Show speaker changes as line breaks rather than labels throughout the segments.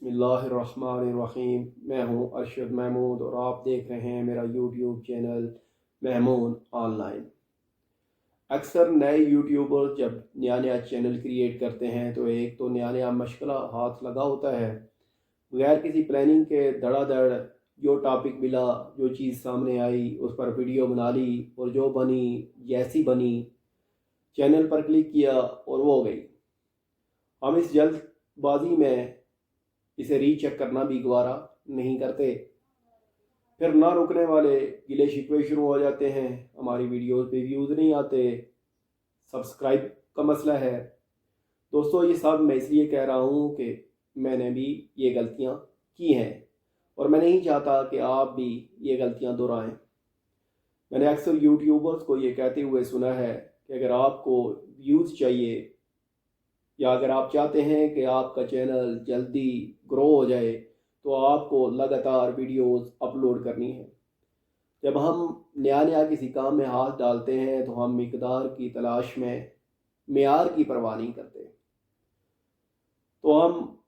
बिस्मिल्लाहिर्रहमानिर्रहीम। मैं हूं अरशद महमूद और आप देख रहे हैं मेरा यूट्यूब चैनल महमूद ऑनलाइन। अक्सर नए यूट्यूबर जब नया नया चैनल क्रिएट करते हैं तो एक तो नया नया मशगला हाथ लगा होता है। बगैर किसी प्लानिंग के धड़ाधड़ जो टॉपिक मिला, जो चीज़ सामने आई उस पर वीडियो बना ली और जो बनी जैसी बनी चैनल पर क्लिक किया और वो हो गई। हम इस जल्दबाजी में इसे रीचेक करना भी गवारा नहीं करते। फिर ना रुकने वाले गिले शिकवे शुरू हो जाते हैं। हमारी वीडियोस पे व्यूज़ नहीं आते, सब्सक्राइब का मसला है। दोस्तों, ये सब मैं इसलिए कह रहा हूँ कि मैंने भी ये गलतियाँ की हैं और मैं नहीं चाहता कि आप भी ये गलतियाँ दोहराएं। मैंने अक्सर यूट्यूबर्स को ये कहते हुए सुना है कि अगर आपको व्यूज़ चाहिए या अगर आप चाहते हैं कि आपका चैनल जल्दी ग्रो हो जाए तो आपको लगातार वीडियोस अपलोड करनी है। जब हम नया नया किसी काम में हाथ डालते हैं तो हम मिकदार की तलाश में मेयार की परवाह नहीं करते, तो हम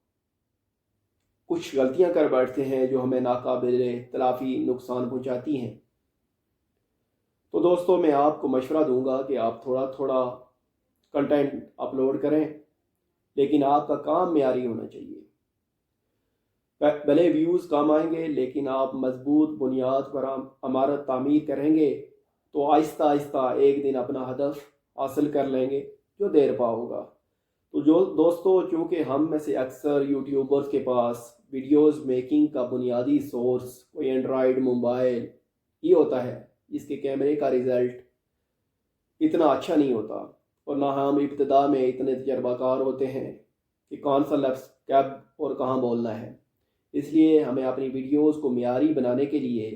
कुछ गलतियां कर बैठते हैं जो हमें नाकाबिले तलाफी नुकसान पहुंचाती हैं। तो दोस्तों, मैं आपको मशवरा दूंगा कि आप थोड़ा थोड़ा कंटेंट अपलोड करें, लेकिन आपका काम मेयारी होना चाहिए। भले व्यूज़ कम आएंगे, लेकिन आप मजबूत बुनियाद पर इमारत तामीर करेंगे तो आहिस्ता आहिस्ता एक दिन अपना हदफ हासिल कर लेंगे जो देर पा होगा। तो जो दोस्तों, चूँकि हम में से अक्सर यूट्यूबर्स के पास वीडियोस मेकिंग का बुनियादी सोर्स कोई एंड्रॉयड मोबाइल ही होता है, इसके कैमरे का रिज़ल्ट इतना अच्छा नहीं होता और ना हम इब्तिदा में इतने तजर्बाकार होते हैं कि कौन सा लफ्ज़ कब और कहाँ बोलना है। इसलिए हमें अपनी वीडियोस को मियारी बनाने के लिए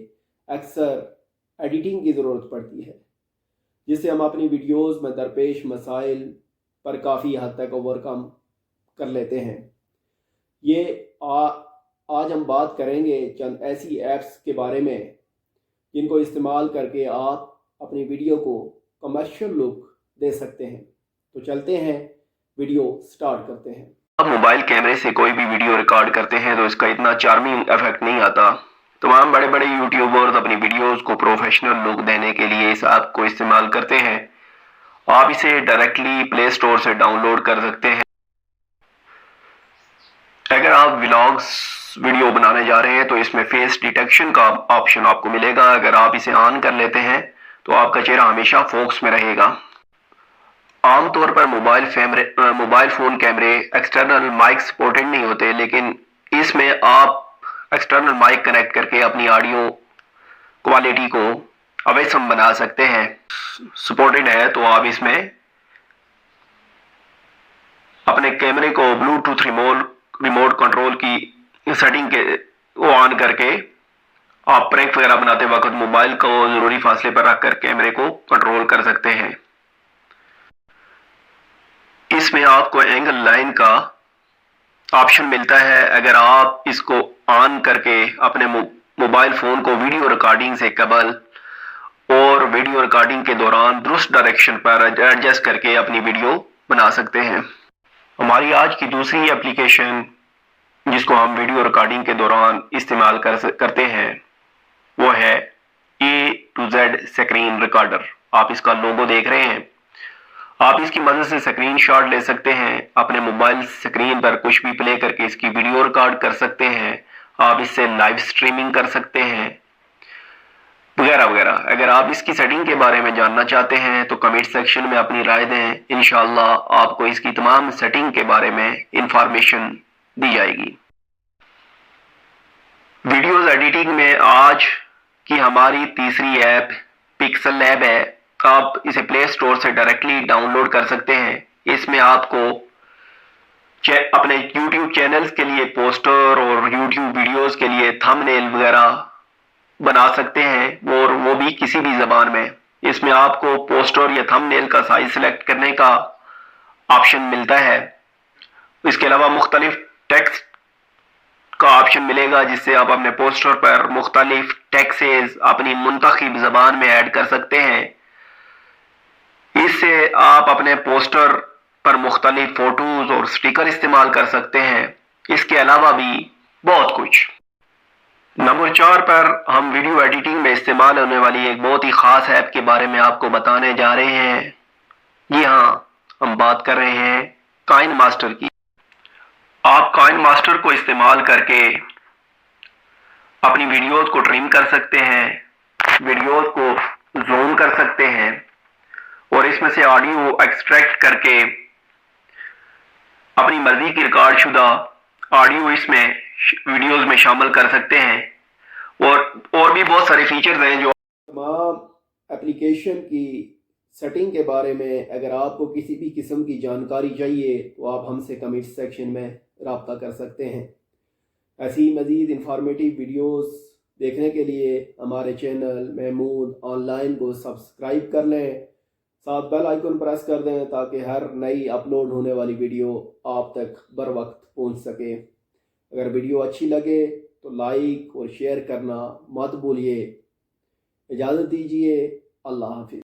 अक्सर एडिटिंग की ज़रूरत पड़ती है, जिससे हम अपनी वीडियोस में दरपेश मसाइल पर काफ़ी हद तक ओवरकम कर लेते हैं। आज हम बात करेंगे चंद ऐसी ऐप्स के बारे में जिनको इस्तेमाल करके आप अपनी वीडियो को कमर्शियल लुक दे सकते हैं। तो चलते हैं, वीडियो स्टार्ट करते हैं।
आप मोबाइल कैमरे से कोई भी वीडियो रिकॉर्ड करते हैं तो इसका इतना चार्मिंग इफेक्ट नहीं आता। तमाम बड़े बड़े यूट्यूबर्स अपनी वीडियोस को प्रोफेशनल लुक देने के लिए इस ऐप को इस्तेमाल करते हैं। आप इसे डायरेक्टली प्ले स्टोर से डाउनलोड कर सकते हैं। अगर आप व्लॉग्स वीडियो बनाने जा रहे हैं तो इसमें फेस डिटेक्शन का ऑप्शन आपको मिलेगा। अगर आप इसे ऑन कर लेते हैं तो आपका चेहरा हमेशा फोकस में रहेगा। आमतौर पर मोबाइल फोन कैमरे एक्सटर्नल माइक सपोर्टेड नहीं होते, लेकिन इसमें आप एक्सटर्नल माइक कनेक्ट करके अपनी ऑडियो क्वालिटी को अवेसम बना सकते हैं। सपोर्टेड है तो आप इसमें अपने कैमरे को ब्लूटूथ रिमोट कंट्रोल की सेटिंग को ऑन करके आप प्रैंक वगैरह बनाते वक्त मोबाइल को जरूरी फासले पर रखकर कैमरे को कंट्रोल कर सकते हैं। इसमें आपको एंगल लाइन का ऑप्शन मिलता है। अगर आप इसको ऑन करके अपने मोबाइल फोन को वीडियो रिकॉर्डिंग से कबल और वीडियो रिकॉर्डिंग के दौरान दुरुस्त डायरेक्शन पर एडजस्ट करके अपनी वीडियो बना सकते हैं। हमारी आज की दूसरी एप्लीकेशन जिसको हम वीडियो रिकॉर्डिंग के दौरान इस्तेमाल करते हैं वो है A-to-Z स्क्रीन रिकॉर्डर। आप इसका लोगो देख रहे हैं। आप इसकी मदद से स्क्रीन शॉट ले सकते हैं, अपने मोबाइल स्क्रीन पर कुछ भी प्ले करके इसकी वीडियो रिकॉर्ड कर सकते हैं। आप इससे लाइव स्ट्रीमिंग कर सकते हैं वगैरह वगैरह। अगर आप इसकी सेटिंग के बारे में जानना चाहते हैं तो कमेंट सेक्शन में अपनी राय दें। इंशाल्लाह आपको इसकी तमाम सेटिंग के बारे में इंफॉर्मेशन दी जाएगी। वीडियोस एडिटिंग में आज की हमारी तीसरी ऐप पिक्सल लैब है। आप इसे प्ले स्टोर से डायरेक्टली डाउनलोड कर सकते हैं। इसमें आपको अपने YouTube चैनल्स के लिए पोस्टर और YouTube वीडियोस के लिए थंबनेल वगैरह बना सकते हैं, और वो भी किसी भी जबान में। इसमें आपको पोस्टर या थंबनेल का साइज सेलेक्ट करने का ऑप्शन मिलता है। इसके अलावा मुख्तलिफ टेक्स्ट का ऑप्शन मिलेगा जिससे आप अपने पोस्टर पर मुख्तलिफ टेक्सेस अपनी मुंतखब जबान में ऐड कर सकते हैं। इससे आप अपने पोस्टर पर मुख्तलिफ फोटोज और स्टिकर इस्तेमाल कर सकते हैं। اس کے علاوہ بھی بہت کچھ۔ نمبر 4 پر ہم ویڈیو ایڈیٹنگ میں استعمال ہونے والی ایک بہت ہی خاص ایپ کے بارے میں آپ کو بتانے جا رہے ہیں۔ جی ہاں، ہم بات کر رہے ہیں کائن ماسٹر کی۔ آپ کائن ماسٹر کو استعمال کر کے اپنی ویڈیوز کو ٹرم کر سکتے ہیں، ویڈیوز کو زوم کر سکتے ہیں اور اس میں سے آڈیو ایکسٹریکٹ کر کے اپنی مرضی کی ریکارڈ شدہ آڈیو اس میں ویڈیوز میں شامل کر سکتے ہیں، اور بھی بہت سارے فیچرز ہیں جو
تمام اپلیکیشن کی سیٹنگ کے بارے میں اگر آپ کو کسی بھی قسم کی جانکاری چاہیے تو آپ ہم سے کمنٹ سیکشن میں رابطہ کر سکتے ہیں۔ ایسی مزید انفارمیٹیو ویڈیوز دیکھنے کے لیے ہمارے چینل محمود آن لائن کو سبسکرائب کر لیں، ساتھ بیل آئیکن پریس کر دیں تاکہ ہر نئی اپلوڈ ہونے والی ویڈیو آپ تک بر وقت پہنچ سکے۔ اگر ویڈیو اچھی لگے تو لائک اور شیئر کرنا مت بھولیے۔ اجازت دیجیے، اللہ حافظ۔